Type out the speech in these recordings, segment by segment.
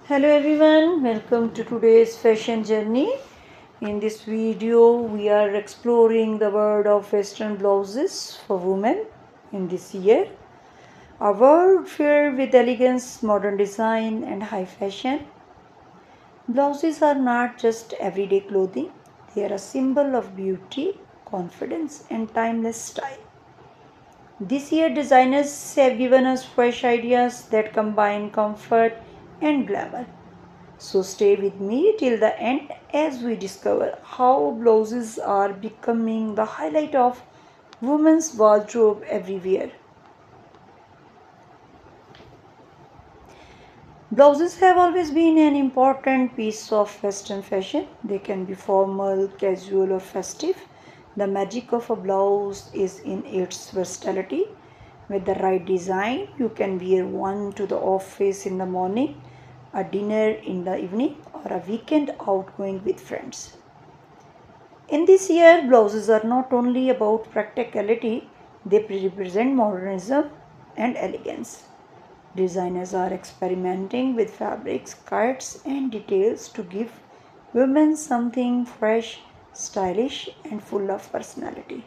Hello everyone, welcome to today's fashion journey. In this video, we are exploring the world of Western blouses for women in this year. A world filled with elegance, modern design, and high fashion. Blouses are not just everyday clothing, they are a symbol of beauty, confidence, and timeless style. This year, designers have given us fresh ideas that combine comfort and glamour. So stay with me till the end as we discover how blouses are becoming the highlight of women's wardrobe everywhere. Blouses have always been an important piece of Western fashion. They can be formal, casual, or festive. The magic of a blouse is in its versatility. With the right design, you can wear one to the office in the morning, a dinner in the evening, or a weekend out going with friends. In this year, blouses are not only about practicality, they represent modernism and elegance. Designers are experimenting with fabrics, cuts, and details to give women something fresh, stylish, and full of personality.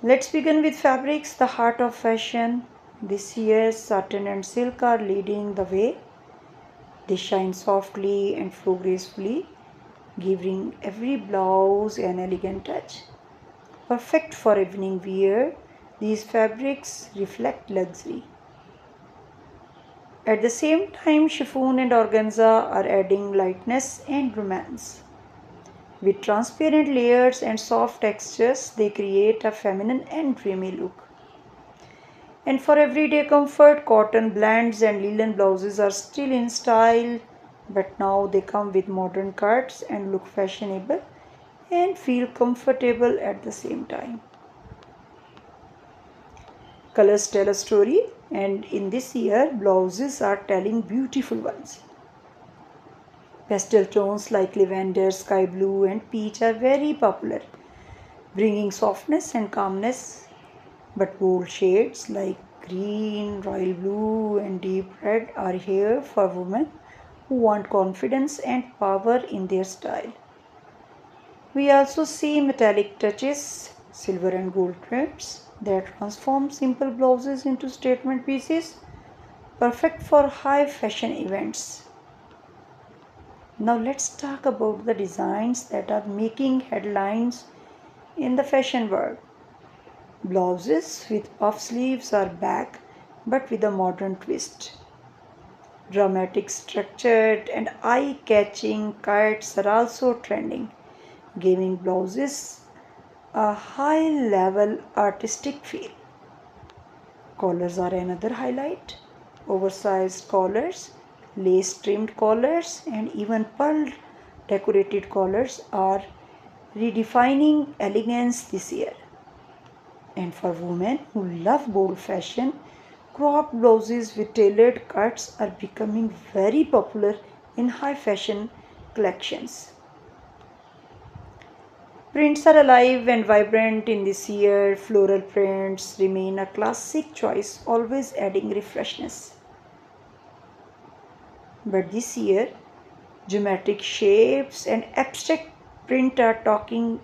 Let's begin with fabrics, the heart of fashion. This year, satin and silk are leading the way. They shine softly and flow gracefully, giving every blouse an elegant touch. Perfect for evening wear, these fabrics reflect luxury. At the same time, chiffon and organza are adding lightness and romance. With transparent layers and soft textures, they create a feminine and dreamy look. And for everyday comfort, cotton blends and linen blouses are still in style, but now they come with modern cuts and look fashionable and feel comfortable at the same time. Colors tell a story, and in this year, blouses are telling beautiful ones. Pastel tones like lavender, sky blue, and peach are very popular, bringing softness and calmness. But bold shades like green, royal blue, and deep red are here for women who want confidence and power in their style. We also see metallic touches, silver and gold trims that transform simple blouses into statement pieces, perfect for high fashion events. Now let's talk about the designs that are making headlines in the fashion world. Blouses with puff sleeves are back, but with a modern twist. Dramatic, structured, and eye catching cuts are also trending, giving blouses a high level artistic feel. Collars are another highlight. Oversized collars, lace trimmed collars, and even pearl decorated collars are redefining elegance this year. And for women who love bold fashion, cropped blouses with tailored cuts are becoming very popular in high fashion collections. Prints are alive and vibrant in this year. Floral prints remain a classic choice, always adding refreshness. But this year, geometric shapes and abstract print are talking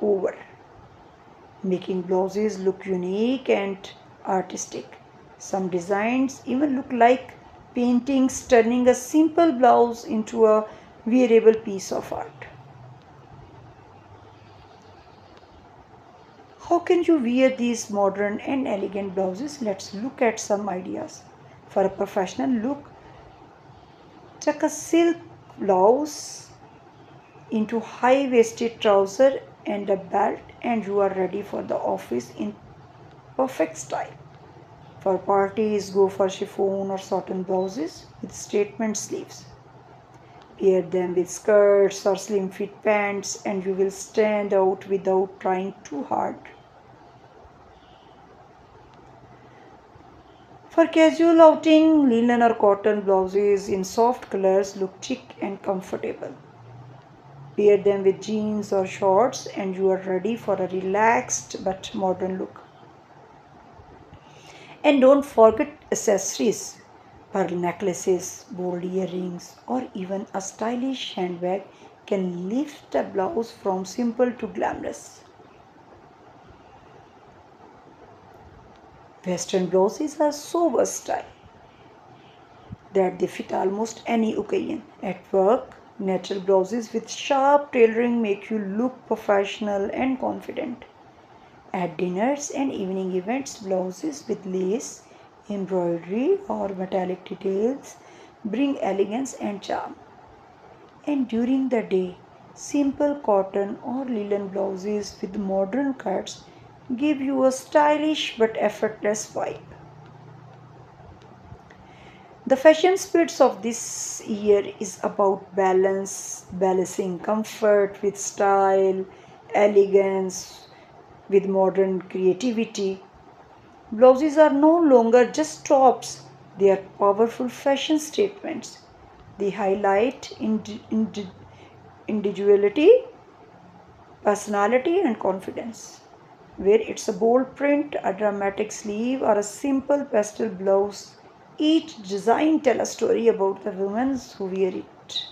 over, making blouses look unique and artistic. Some designs even look like paintings, turning a simple blouse into a wearable piece of art. How can you wear these modern and elegant blouses? Let's look at some ideas. For a professional look, tuck a silk blouse into high-waisted trouser and a belt and you are ready for the office in perfect style. For parties, go for chiffon or satin blouses with statement sleeves. Pair them with skirts or slim fit pants and you will stand out without trying too hard. For casual outing, linen or cotton blouses in soft colors look chic and comfortable. Pair them with jeans or shorts and you are ready for a relaxed but modern look. And don't forget accessories. Pearl necklaces, bold earrings, or even a stylish handbag can lift a blouse from simple to glamorous. Western blouses are so versatile that they fit almost any occasion. At work, natural blouses with sharp tailoring make you look professional and confident. At dinners and evening events, blouses with lace, embroidery, or metallic details bring elegance and charm. And during the day, simple cotton or linen blouses with modern cuts give you a stylish but effortless vibe. The fashion spirits of this year is about balance, balancing comfort with style, elegance with modern creativity. Blouses are no longer just tops, they are powerful fashion statements. They highlight individuality, personality, and confidence. Where it's a bold print, a dramatic sleeve, or a simple pastel blouse, each design tells a story about the women who wear it.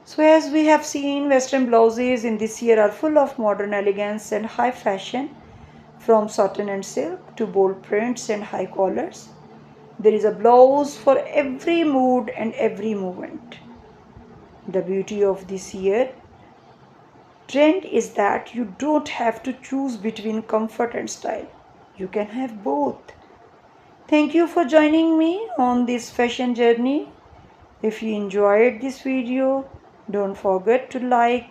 So, as we have seen, Western blouses in this year are full of modern elegance and high fashion, from satin and silk to bold prints and high collars. There is a blouse for every mood and every movement. The beauty of this year trend is that you don't have to choose between comfort and style. You can have both. Thank you for joining me on this fashion journey. If you enjoyed this video, don't forget to like,